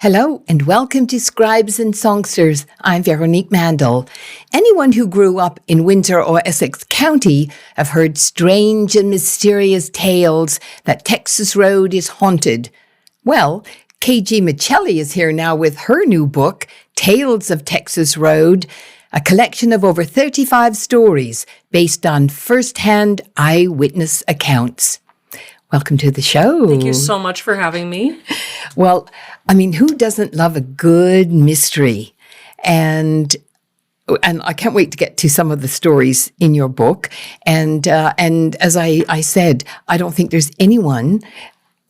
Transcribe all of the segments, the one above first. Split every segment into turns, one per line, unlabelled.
Hello and welcome to Scribes and Songsters. I'm Veronique Mandel. Anyone who grew up in Windsor or Essex County have heard strange and mysterious tales that Texas Road is haunted. Well, KG Miceli is here now with her new book, Tales of Texas Road, a collection of over 35 stories based on first-hand eyewitness accounts. Welcome to the show.
Thank you so much for having me.
Well, I mean, who doesn't love a good mystery? And I can't wait to get to some of the stories in your book. And as I said, I don't think there's anyone,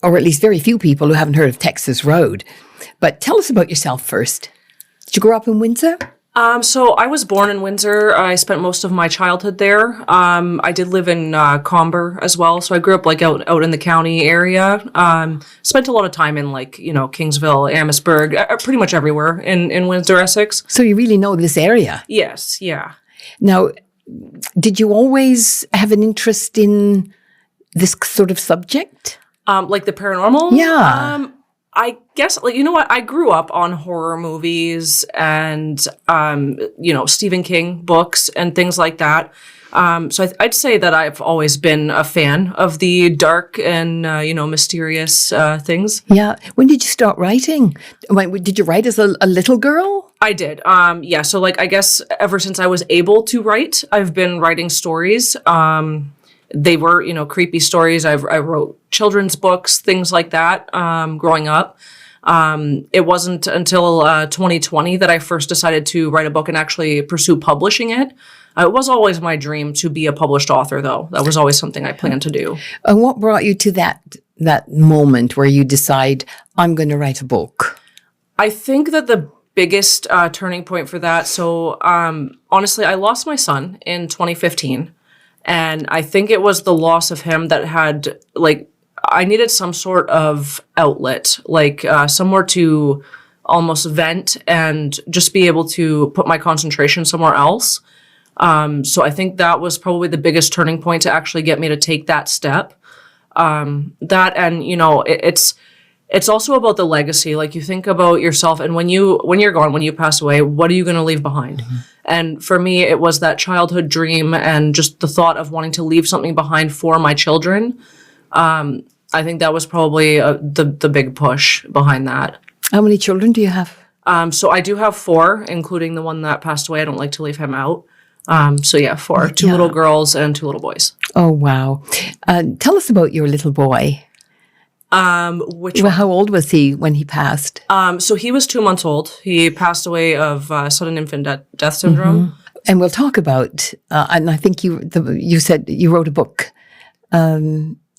or at least very few people, who haven't heard of Texas Road. But tell us about yourself first. Did you grow up in Windsor?
So I was born in Windsor. I spent most of my childhood there. I did live in Comber as well. So I grew up out in the county area. Spent a lot of time in Kingsville, Amherstburg, pretty much everywhere in Windsor, Essex.
So you really know this area?
Yes, yeah.
Now, did you always have an interest in this sort of subject?
Like the paranormal?
Yeah.
I guess, I grew up on horror movies and, Stephen King books and things like that. So I'd say that I've always been a fan of the dark and, mysterious things.
Yeah. When did you start writing? Did you write as a little girl?
I did. Yeah. So, I guess ever since I was able to write, I've been writing stories. They were, creepy stories. I wrote children's books, things like that, growing up. It wasn't until 2020 that I first decided to write a book and actually pursue publishing it. It was always my dream to be a published author, though. That was always something I planned to do.
And what brought you to that moment where you decide, I'm going to write a book?
I think that the biggest turning point for that, so honestly, I lost my son in 2015. And I think it was the loss of him that had, I needed some sort of outlet, somewhere to almost vent and just be able to put my concentration somewhere else. So I think that was probably the biggest turning point to actually get me to take that step. That and, it's also about the legacy. You think about yourself, and when you're gone, when you pass away, what are you going to leave behind? Mm-hmm. And for me, it was that childhood dream and just the thought of wanting to leave something behind for my children. I think that was probably the big push behind that.
How many children do you have?
So I do have 4, including the one that passed away. I don't like to leave him out. 4, 2 little girls and 2 little boys.
Oh, wow. Tell us about your little boy. How old was he when he passed?
So he was 2 months old. He passed away of sudden infant death syndrome.
Mm-hmm. And we'll talk about, and I think you said you wrote a book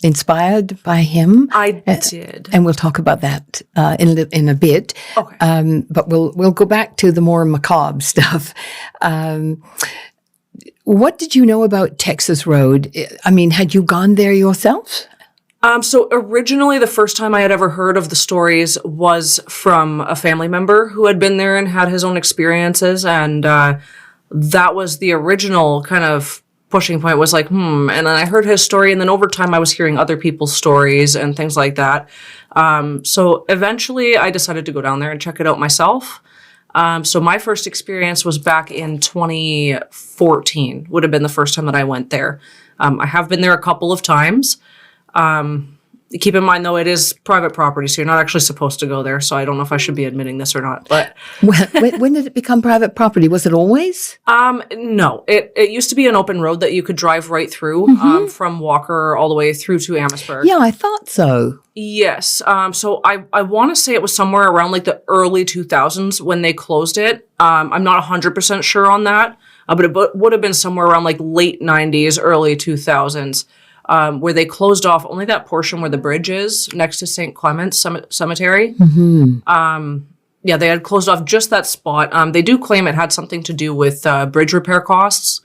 inspired by him.
I did.
And we'll talk about that in a bit.
Okay.
But we'll go back to the more macabre stuff. What did you know about Texas Road? I mean, had you gone there yourself?
So originally, the first time I had ever heard of the stories was from a family member who had been there and had his own experiences. And that was the original kind of pushing point, was and then I heard his story. And then over time, I was hearing other people's stories and things like that. So eventually, I decided to go down there and check it out myself. So my first experience was back in 2014, would have been the first time that I went there. I have been there a couple of times. Keep in mind, though, it is private property, so you're not actually supposed to go there. So I don't know if I should be admitting this or not. But
when did it become private property? Was it always?
No. It used to be an open road that you could drive right through, from Walker all the way through to Amherstburg.
Yeah, I thought so.
Yes. So I want to say it was somewhere around the early 2000s when they closed it. I'm not 100% sure on that, but it would have been somewhere around late 90s, early 2000s. Where they closed off only that portion where the bridge is next to St. Clement's Cemetery. Mm-hmm. They had closed off just that spot. They do claim it had something to do with bridge repair costs.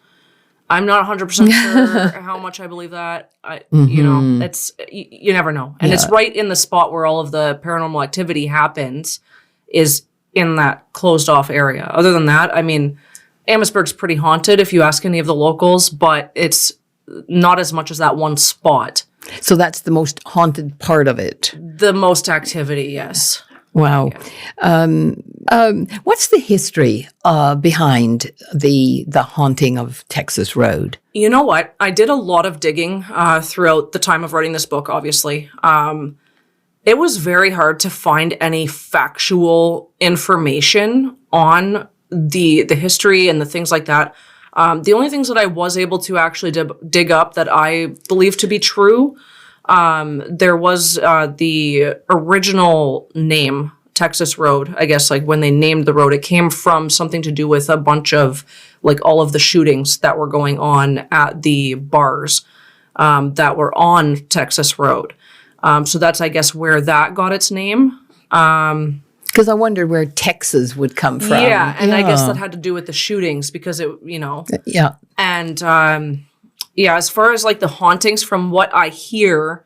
I'm not 100% sure how much I believe that. It's you never know. And it's right in the spot where all of the paranormal activity happens, is in that closed off area. Other than that, I mean, Amherstburg's pretty haunted if you ask any of the locals, but it's not as much as that one spot.
So that's the most haunted part of it.
The most activity, yes.
Wow. What's the history behind the haunting of Texas Road?
You know what? I did a lot of digging throughout the time of writing this book, obviously. It was very hard to find any factual information on the history and the things like that. The only things that I was able to actually dig up that I believe to be true, there was the original name, Texas Road. I guess like when they named the road, it came from something to do with a bunch of like all of the shootings that were going on at the bars that were on Texas Road. So that's, I guess, where that got its name.
Because I wondered where Texas would come from.
Yeah, and I guess that had to do with the shootings because it,
Yeah.
And as far as like the hauntings, from what I hear,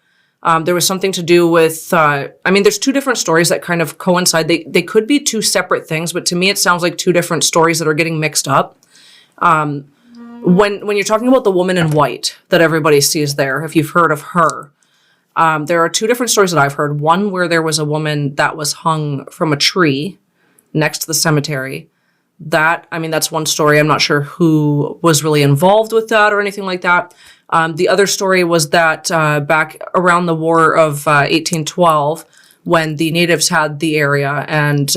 there was something to do with, there's two different stories that kind of coincide. They could be two separate things, but to me it sounds like two different stories that are getting mixed up. When you're talking about the woman in white that everybody sees there, if you've heard of her, there are two different stories that I've heard. One where there was a woman that was hung from a tree next to the cemetery. That's one story. I'm not sure who was really involved with that or anything like that. The other story was that back around the War of 1812, when the natives had the area and,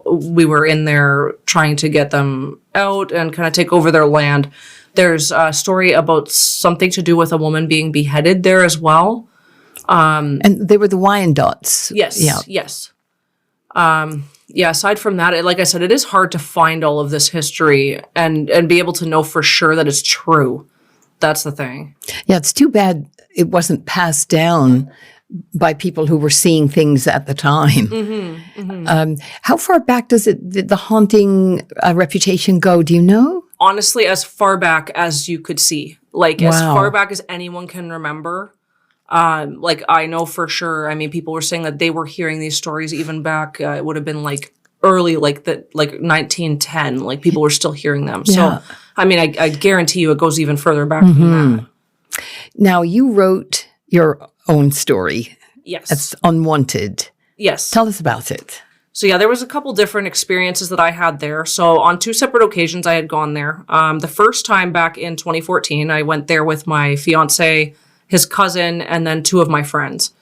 we were in there trying to get them out and kind of take over their land. There's a story about something to do with a woman being beheaded there as well.
And they were the Wyandottes.
Yes.
Yeah.
Yes. Aside from that, like I said, it is hard to find all of this history and be able to know for sure that it's true. That's the thing. Yeah,
it's too bad it wasn't passed down by people who were seeing things at the time.
Mm-hmm, mm-hmm.
How far back does the haunting reputation go? Do you know?
Honestly, as far back as you could see. Like, as far back as anyone can remember. Like, I know for sure, people were saying that they were hearing these stories even back, it would have been like early, like 1910, like people were still hearing them.
Yeah.
So, I guarantee you it goes even further back than that.
Now, you wrote your own story.
Yes.
It's Unwanted.
Yes.
Tell us about it.
So yeah, there was a couple different experiences that I had there. So on two separate occasions I had gone there. The first time back in 2014, I went there with my fiance, his cousin, and then two of my friends.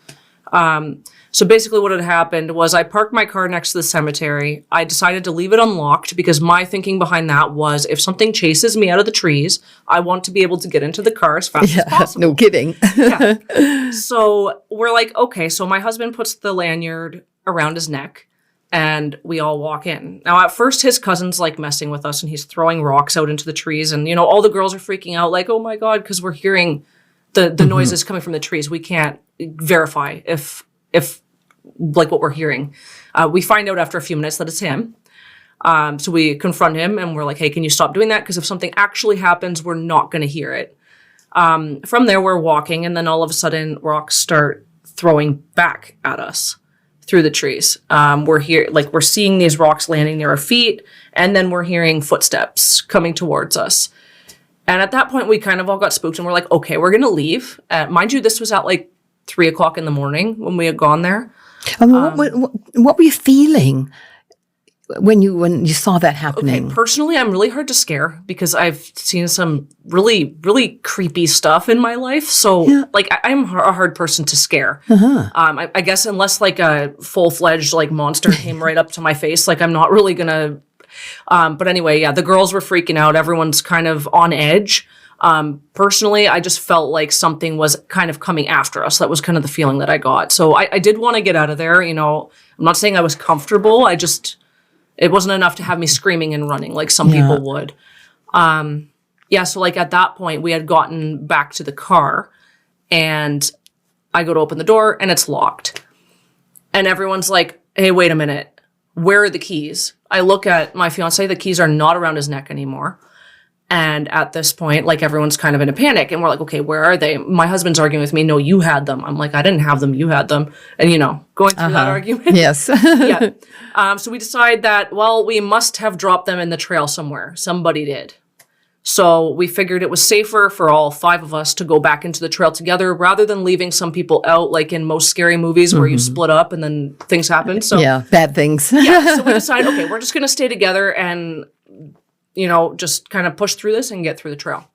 So basically what had happened was I parked my car next to the cemetery. I decided to leave it unlocked because my thinking behind that was if something chases me out of the trees, I want to be able to get into the car as fast as possible.
No kidding.
Yeah. So we're like, okay, so my husband puts the lanyard around his neck and we all walk in. Now at first his cousin's like messing with us and he's throwing rocks out into the trees and all the girls are freaking out like, oh my God, because we're hearing the noises coming from the trees. We can't verify if like what we're hearing. We find out after a few minutes that it's him. So we confront him and we're like, hey, can you stop doing that? Because if something actually happens, we're not going to hear it. From there, we're walking and then all of a sudden rocks start throwing back at us through the trees. We're seeing these rocks landing near our feet and then we're hearing footsteps coming towards us. And at that point, we kind of all got spooked and we're like, okay, we're going to leave. Mind you, this was at like 3:00 in the morning when we had gone there.
What were you feeling when you saw that happening?
Okay, personally, I'm really hard to scare because I've seen some really, really creepy stuff in my life. So, I'm a hard person to scare.
Uh-huh.
I guess unless like a full-fledged like monster came right up to my face, like I'm not really gonna. But anyway, yeah, the girls were freaking out. Everyone's kind of on edge. Personally, I just felt like something was kind of coming after us. That was kind of the feeling that I got. So I did want to get out of there. I'm not saying I was comfortable. It wasn't enough to have me screaming and running like some people would. So like at that point we had gotten back to the car and I go to open the door and it's locked. And everyone's like, hey, wait a minute. Where are the keys? I look at my fiance, the keys are not around his neck anymore. And at this point, like everyone's kind of in a panic and we're like, okay, where are they? My husband's arguing with me. No, you had them. I'm like, I didn't have them. You had them. And going through that argument.
Yes.
Yeah. So we decide that, well, we must have dropped them in the trail somewhere. Somebody did. So we figured it was safer for all 5 of us to go back into the trail together rather than leaving some people out, like in most scary movies where you split up and then things happen. So
Yeah, bad things.
yeah, so we decided, okay, we're just going to stay together and, just kind of push through this and get through the trail.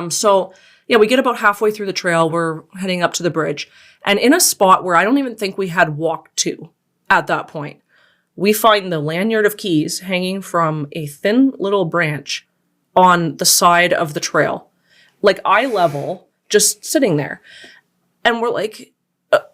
So yeah, we get about halfway through the trail. We're heading up to the bridge. And in a spot where I don't even think we had walked to at that point, we find the lanyard of keys hanging from a thin little branch on the side of the trail, like eye level, just sitting there. And we're like,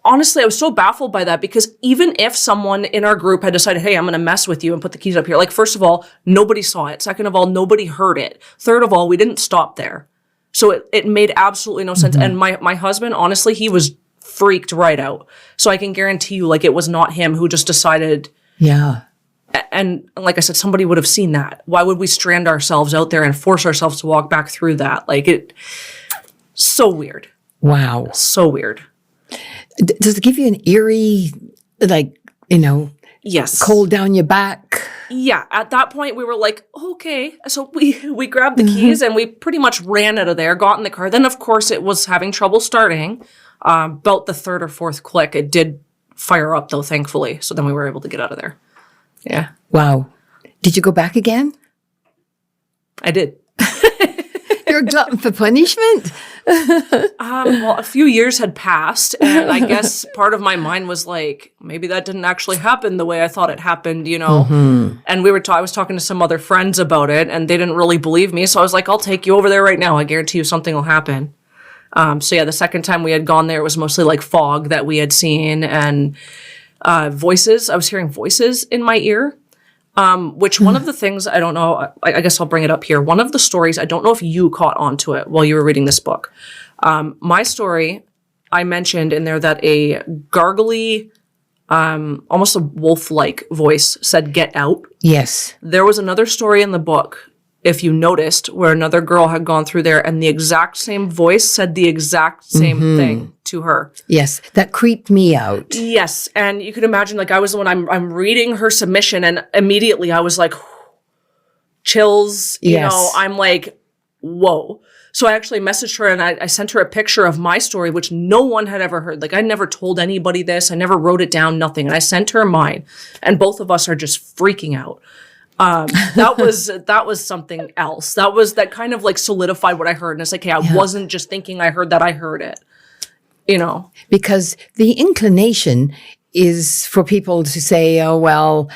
honestly, I was so baffled by that because even if someone in our group had decided, hey, I'm going to mess with you and put the keys up here, like, first of all, nobody saw it. Second of all, nobody heard it. Third of all, we didn't stop there. So it made absolutely no sense. And my husband, honestly, he was freaked right out. So I can guarantee you, like, it was not him who just decided.
Yeah.
And like I said, somebody would have seen that. Why would we strand ourselves out there and force ourselves to walk back through that? Like, so weird.
Wow.
So weird.
Does it give you an eerie, like,
Yes.
cold down your back?
Yeah. At that point, we were like, okay. So we grabbed the keys and we pretty much ran out of there, got in the car. Then, of course, it was having trouble starting. About the 3rd or 4th click, it did fire up, though, thankfully. So then we were able to get out of there. Yeah.
Wow. Did you go back again?
I did.
You're a glutton for punishment?
Well, a few years had passed, and I guess part of my mind was like, maybe that didn't actually happen the way I thought it happened, And I was talking to some other friends about it, and they didn't really believe me. So I was like, I'll take you over there right now. I guarantee you something will happen. So yeah, the second time we had gone there, it was mostly like fog that we had seen and voices. I was hearing voices in my ear. Which one of the things, I don't know, I guess I'll bring it up here. One of the stories, I don't know if you caught onto it while you were reading this book. My story, I mentioned in there that a gargly, almost a wolf-like voice said, "Get out."
Yes.
There was another story in the book, if you noticed, where another girl had gone through there and the exact same voice said the exact same thing to her.
Yes, that creeped me out.
Yes, and you can imagine, like, I was the one, I'm reading her submission, and immediately I was like, chills,
Yes.
I'm like, whoa. So I actually messaged her and I sent her a picture of my story, which no one had ever heard. Like, I never told anybody this. I never wrote it down, nothing. And I sent her mine, and both of us are just freaking out. That was something else. That kind of like solidified what I heard. And it's like, hey, I wasn't just thinking I heard that, I heard it,
Because the inclination is for people to say, oh, well,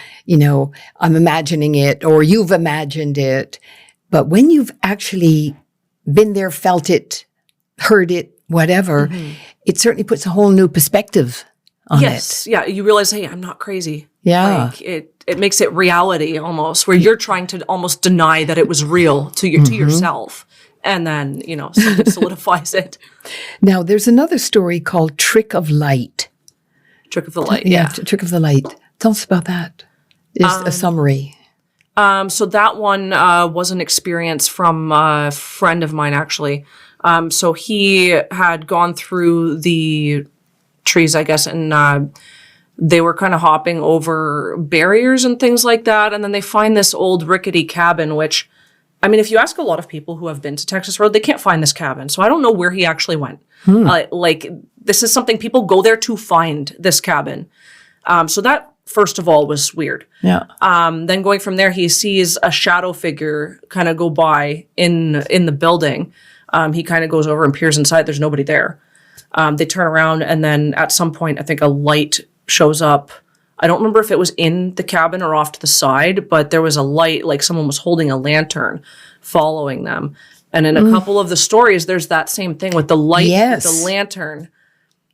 I'm imagining it, or you've imagined it. But when you've actually been there, felt it, heard it, whatever, it certainly puts a whole new perspective on it.
Yes. Yeah. You realize, hey, I'm not crazy.
Yeah.
Like it makes it reality almost, where you're trying to almost deny that it was real to yourself. And then, something solidifies it.
Now, there's another story called Trick of Light.
Trick of the Light. Yeah.
Trick of the Light. Tell us about that. Just a summary.
So that one was an experience from a friend of mine, actually. So he had gone through the trees, I guess, and they were kind of hopping over barriers and things like that. And then they find this old rickety cabin, which, I mean, if you ask a lot of people who have been to Texas Road, they can't find this cabin. So I don't know where he actually went. This is something people go there to find, this cabin. So that, first of all, was weird.
Yeah.
Then going from there, he sees a shadow figure kind of go by in the building. He kind of goes over and peers inside. There's nobody there. They turn around, and then at some point, I think a light shows up. I don't remember if it was in the cabin or off to the side, but there was a light, like someone was holding a lantern following them. And in a couple of the stories, there's that same thing with the light, the lantern.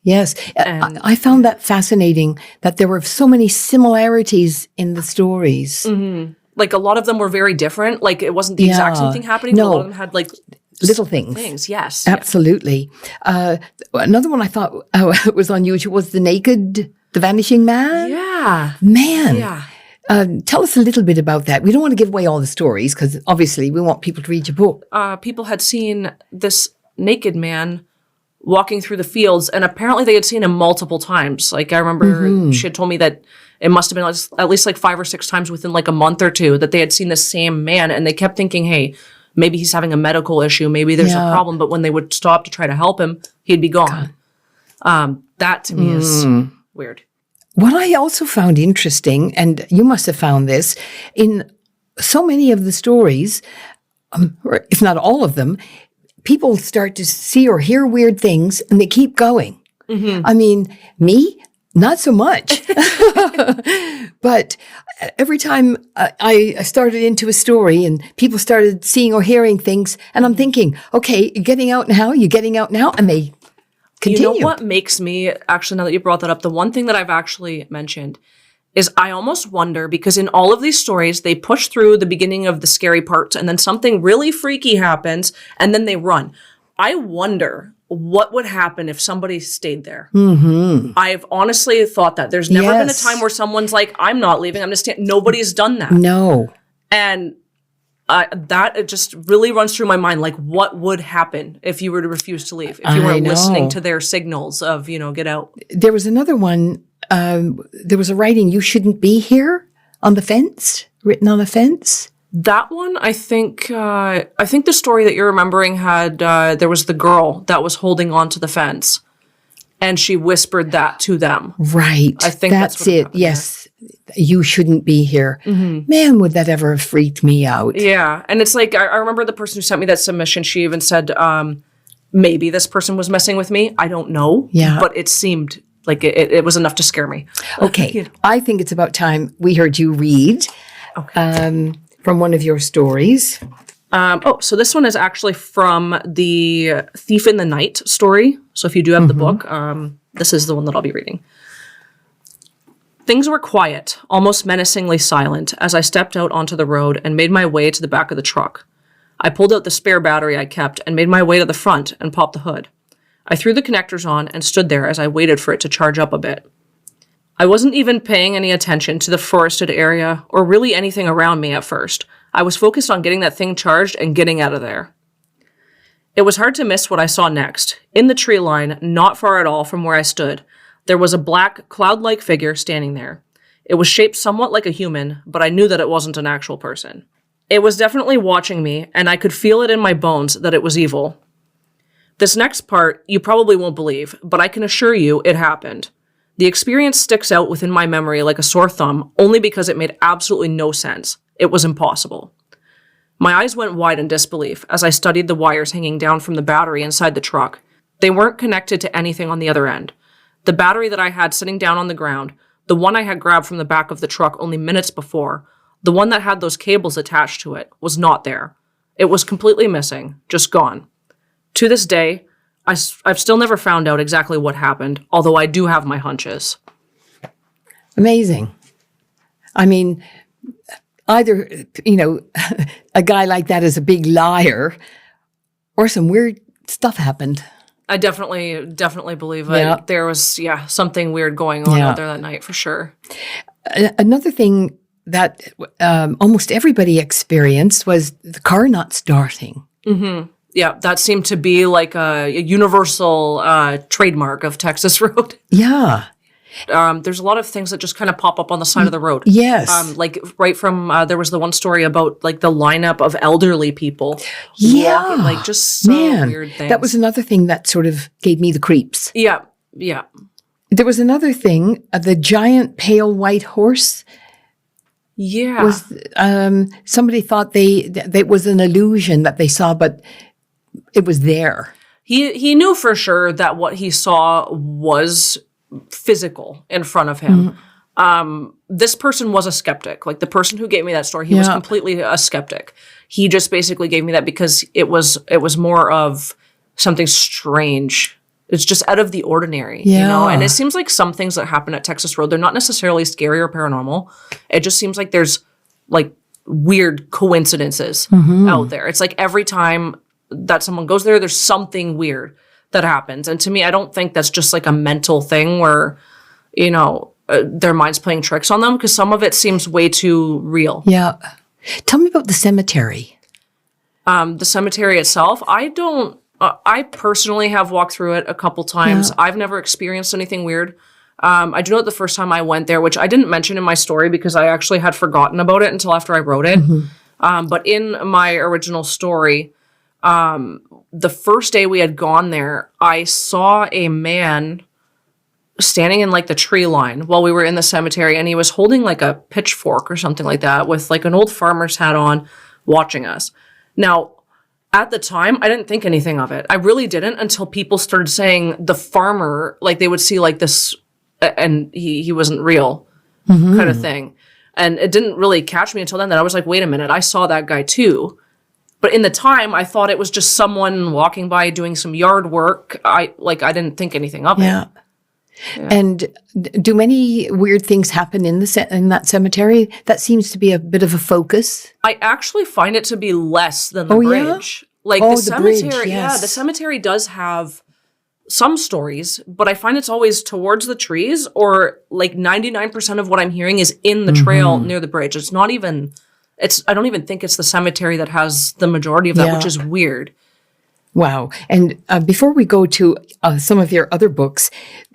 Yes. I found that fascinating, that there were so many similarities in the stories.
Mm-hmm. Like, a lot of them were very different. Like, it wasn't the exact same thing happening, but a lot of them had, like,
little things.
Yes.
Absolutely. Another one I thought was unusual was the vanishing man.
Yeah.
Man.
Yeah.
Tell us a little bit about that. We don't want to give away all the stories because obviously we want people to read your book.
People had seen this naked man walking through the fields, and apparently they had seen him multiple times. Like, I remember she had told me that it must have been at least like 5 or 6 times within like a month or two that they had seen the same man, and they kept thinking, hey, maybe he's having a medical issue, maybe there's a problem, but when they would stop to try to help him, he'd be gone. That to me is weird.
What I also found interesting, and you must have found this, in so many of the stories, or if not all of them, people start to see or hear weird things and they keep going. I mean, me, not so much. But every time I started into a story and people started seeing or hearing things, and I'm thinking, okay, you're getting out now, and they continue.
You know what makes me, actually, now that you brought that up, the one thing that I've actually mentioned is I almost wonder, because in all of these stories, they push through the beginning of the scary parts and then something really freaky happens and then they run. I wonder what would happen if somebody stayed there. I've honestly thought that. There's never been a time where someone's like, I'm not leaving, I'm just staying. Nobody's done that.
No.
And that it just really runs through my mind, like what would happen if you were to refuse to leave, if you weren't listening to their signals of, get out.
There was another one, there was a writing, "You shouldn't be here," on the fence, written on a fence.
That one, I think the story that you're remembering had, there was the girl that was holding on to the fence and she whispered that to them.
Right.
I think that's
it. Yes. You shouldn't be here. Man, would that ever have freaked me out.
Yeah. And it's like, I remember the person who sent me that submission, she even said, maybe this person was messing with me. I don't know.
Yeah.
But it seemed like it was enough to scare me.
Okay. I think it's about time we heard you read from one of your stories.
So this one is actually from the Thief in the Night story. So if you do have the book, this is the one that I'll be reading. Things were quiet, almost menacingly silent, as I stepped out onto the road and made my way to the back of the truck. I pulled out the spare battery I kept and made my way to the front and popped the hood. I threw the connectors on and stood there as I waited for it to charge up a bit. I wasn't even paying any attention to the forested area or really anything around me at first. I was focused on getting that thing charged and getting out of there. It was hard to miss what I saw next. In the tree line, not far at all from where I stood, there was a black, cloud-like figure standing there. It was shaped somewhat like a human, but I knew that it wasn't an actual person. It was definitely watching me, and I could feel it in my bones that it was evil. This next part, you probably won't believe, but I can assure you it happened. The experience sticks out within my memory like a sore thumb, only because it made absolutely no sense. It was impossible. My eyes went wide in disbelief as I studied the wires hanging down from the battery inside the truck. They weren't connected to anything on the other end. The battery that I had sitting down on the ground, the one I had grabbed from the back of the truck only minutes before, the one that had those cables attached to it, was not there. It was completely missing, just gone. To this day, I've still never found out exactly what happened, although I do have my hunches.
Amazing. I mean, either, a guy like that is a big liar or some weird stuff happened.
I definitely believe that there was, something weird going on out there that night for sure.
Another thing that almost everybody experienced was the car not starting.
Mm-hmm. Yeah, that seemed to be like a universal trademark of Texas Road.
Yeah.
There's a lot of things that just kind of pop up on the side of the road.
Yes.
Like right from, there was the one story about like the lineup of elderly people.
Yeah.
Walking, like just so weird things.
That was another thing that sort of gave me the creeps.
Yeah. Yeah.
There was another thing, the giant pale white horse.
Yeah.
Was, somebody thought that was an illusion that they saw, but it was there.
He knew for sure that what he saw was physical in front of him. This person was a skeptic. Like the person who gave me that story, he was completely a skeptic. He just basically gave me that because it was more of something strange. It's just out of the ordinary, And it seems like some things that happen at Texas Road, they're not necessarily scary or paranormal. It just seems like there's like weird coincidences out there. It's like every time that someone goes there, there's something weird that happens. And to me, I don't think that's just like a mental thing where, their mind's playing tricks on them, because some of it seems way too real.
Yeah. Tell me about the cemetery.
The cemetery itself, I personally have walked through it a couple times. I've never experienced anything weird. I do know that the first time I went there, which I didn't mention in my story because I actually had forgotten about it until after I wrote it. But in my original story, the first day we had gone there, I saw a man standing in like the tree line while we were in the cemetery, and he was holding like a pitchfork or something like that with like an old farmer's hat on, watching us. Now, at the time, I didn't think anything of it. I really didn't until people started saying the farmer, like they would see like this, and he wasn't real kind of thing. And it didn't really catch me until then that I was like, wait a minute, I saw that guy too. But in the time, I thought it was just someone walking by doing some yard work. I didn't think anything of it.
Yeah. And do many weird things happen in that cemetery? That seems to be a bit of a focus.
I actually find it to be less than the bridge.
Yeah?
Like
the
cemetery,
bridge, yes.
the cemetery does have some stories, but I find it's always towards the trees, or like 99% of what I'm hearing is in the trail near the bridge. It's not even, I don't even think it's the cemetery that has the majority of that, which is weird.
Wow. And before we go to some of your other books,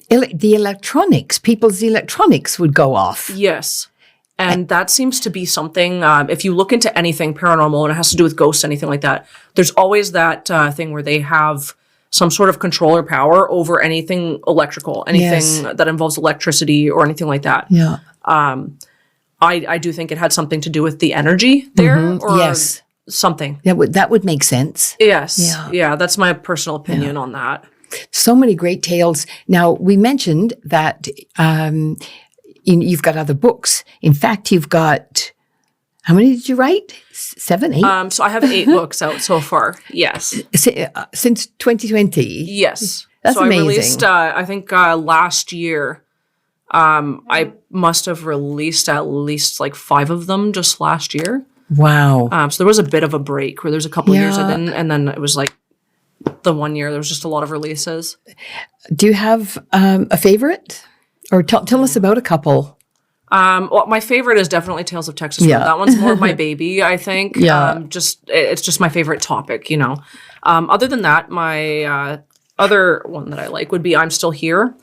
people's electronics would go off.
Yes. And that seems to be something, if you look into anything paranormal and it has to do with ghosts, anything like that, there's always that thing where they have some sort of control or power over anything electrical, anything that involves electricity or anything like that.
Yeah.
I do think it had something to do with the energy there, or something.
That would make sense.
Yes. Yeah, that's my personal opinion on that.
So many great tales. Now, we mentioned that you've got other books. In fact, you've got, how many did you write? 7, 8?
So I have 8 books out so far. Yes.
Since 2020?
Yes.
That's amazing.
I released, I think last year, I must have released at least like 5 of them just last year.
Wow.
So there was a bit of a break where there's a couple years I didn't, and then it was like the 1 year there was just a lot of releases.
Do you have a favorite? Or tell us about a couple.
Well, my favorite is definitely Tales of Texas Road. That one's more of my baby, I think. It's just my favorite topic, you know. Other than that, my other one that I like would be I'm Still Here.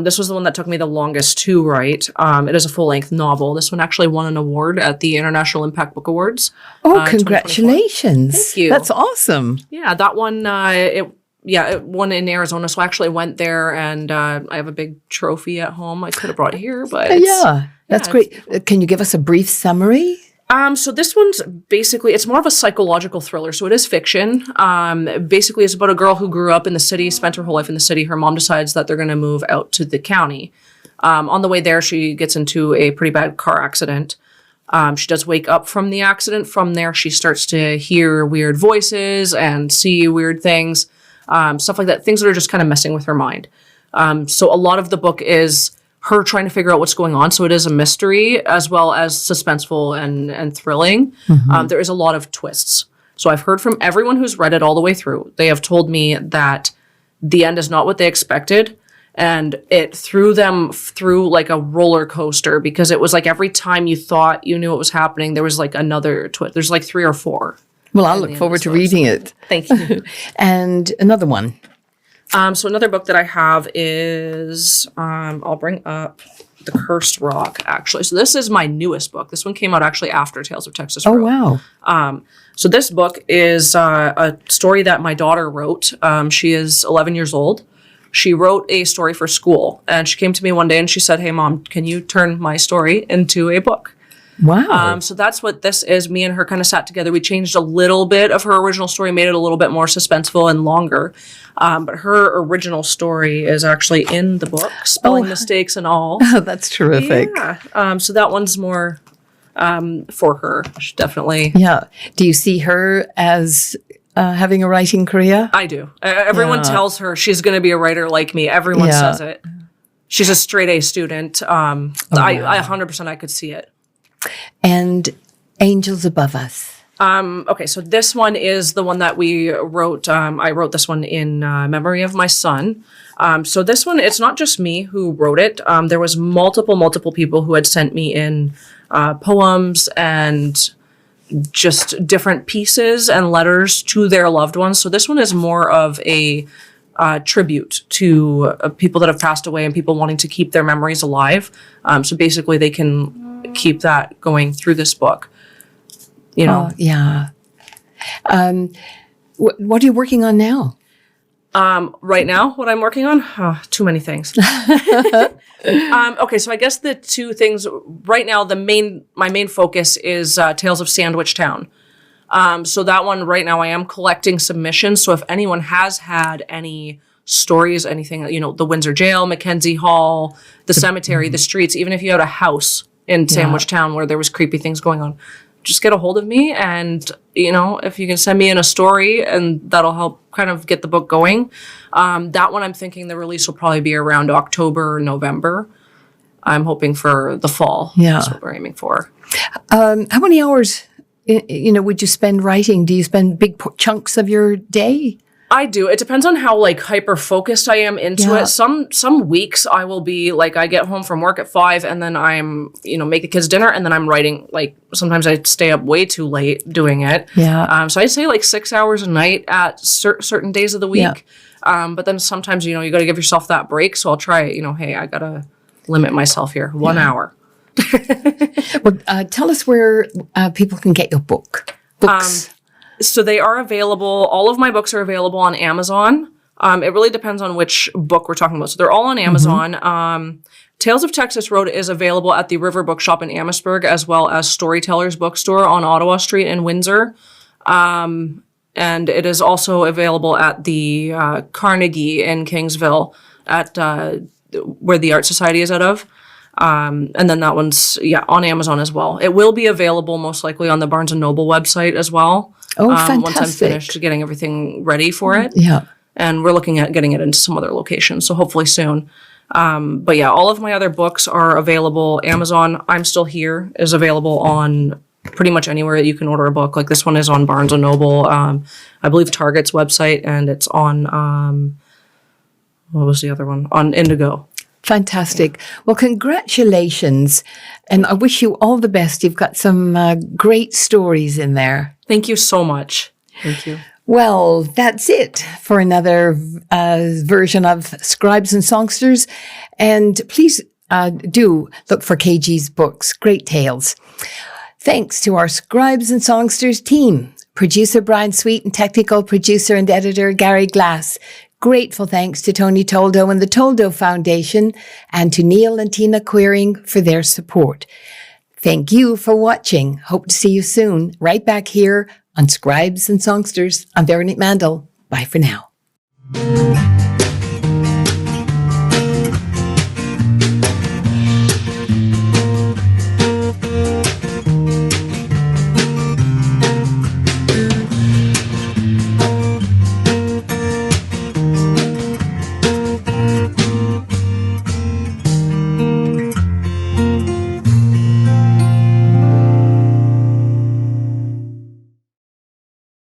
This was the one that took me the longest to write. It is a full-length novel. This one actually won an award at the International Impact Book Awards.
Oh, congratulations.
Thank you.
That's awesome.
Yeah, that one, it won in Arizona, so I actually went there, and I have a big trophy at home I could have brought here, but
that's great. Can you give us a brief summary?
So this one's basically, it's more of a psychological thriller, so it is fiction. Basically, it's about a girl who grew up in the city, spent her whole life in the city. Her mom decides that they're going to move out to the county. On the way there, she gets into a pretty bad car accident. She does wake up from the accident. From there, she starts to hear weird voices and see weird things, stuff like that, things that are just kind of messing with her mind. So a lot of the book is her trying to figure out what's going on. So it is a mystery as well as suspenseful and thrilling. There is a lot of twists. So I've heard from everyone who's read it all the way through. They have told me that the end is not what they expected. And it threw them through like a roller coaster, because it was like every time you thought you knew what was happening, there was like another twist. There's like 3 or 4.
Well, I'll look forward to reading it.
Thank you.
And another one.
So another book that I have is, I'll bring up The Cursed Rock, actually. So this is my newest book. This one came out actually after Tales of Texas Road.
Oh, wow.
So this book is a story that my daughter wrote. She is 11 years old. She wrote a story for school, and she came to me one day and she said, "Hey, Mom, can you turn my story into a book?"
Wow.
So that's what this is. Me and her kind of sat together. We changed a little bit of her original story, made it a little bit more suspenseful and longer. But her original story is actually in the book, spelling mistakes and all.
Oh, that's terrific.
Yeah. So that one's more for her, definitely.
Yeah. Do you see her as having a writing career?
I do. Everyone tells her she's going to be a writer like me. Everyone says it. She's a straight A student. I 100% I could see it.
And Angels Above Us.
Okay, so this one is the one that we wrote. I wrote this one in memory of my son. So this one, it's not just me who wrote it. There was multiple people who had sent me in poems and just different pieces and letters to their loved ones. So this one is more of a tribute to people that have passed away and people wanting to keep their memories alive. So basically they can keep that going through this book. you know.
Oh, yeah. What are you working on now?
Right now, what I'm working on? Oh, too many things. Okay, so I guess the two things right now, my main focus is Tales of Sandwich Town. So that one right now I am collecting submissions. So if anyone has had any stories, anything, you know, the Windsor Jail, Mackenzie Hall, the cemetery, the streets, even if you had a house in Sandwich Town where there was creepy things going on, just get a hold of me. And, you know, if you can send me in a story, and that'll help kind of get the book going. That one I'm thinking the release will probably be around October or November. I'm hoping for the fall.
Yeah.
That's what we're aiming for.
How many hours, would you spend writing? Do you spend big chunks of your day?
I do. It depends on how like hyper focused I am into it. Some weeks I will be like, I get home from work at 5 and then I'm, make the kids dinner and then I'm writing. Like sometimes I stay up way too late doing it.
Yeah.
So I'd say like 6 hours a night at certain days of the week. Yeah. But then sometimes, you got to give yourself that break. So I'll try, hey, I got to limit myself here. 1 hour.
Well, tell us where people can get your books.
So they are available. All of my books are available on Amazon. It really depends on which book we're talking about. So they're all on Amazon. Tales of Texas Road is available at the River Bookshop in Amherstburg, as well as Storytellers Bookstore on Ottawa Street in Windsor. And it is also available at the Carnegie in Kingsville, at where the Art Society is out of. And then that one's, on Amazon as well. It will be available most likely on the Barnes & Noble website as well.
Oh, fantastic.
Once I'm finished getting everything ready for it.
Yeah.
And we're looking at getting it into some other locations, so hopefully soon. But yeah, all of my other books are available. Amazon, I'm Still Here, is available on pretty much anywhere that you can order a book. Like this one is on Barnes & Noble, I believe Target's website, and it's on, what was the other one? On Indigo.
Fantastic. Well, congratulations. And I wish you all the best. You've got some great stories in there.
Thank you so much. Thank you.
Well, that's it for another version of Scribes and Songsters. And please do look for KG's books. Great tales. Thanks to our Scribes and Songsters team. Producer Brian Sweet and technical producer and editor Gary Glass. Grateful thanks to Tony Toldo and the Toldo Foundation, and to Neil and Tina Queering for their support. Thank you for watching. Hope to see you soon, right back here on Scribes and Songsters. I'm Veronique Mandel. Bye for now.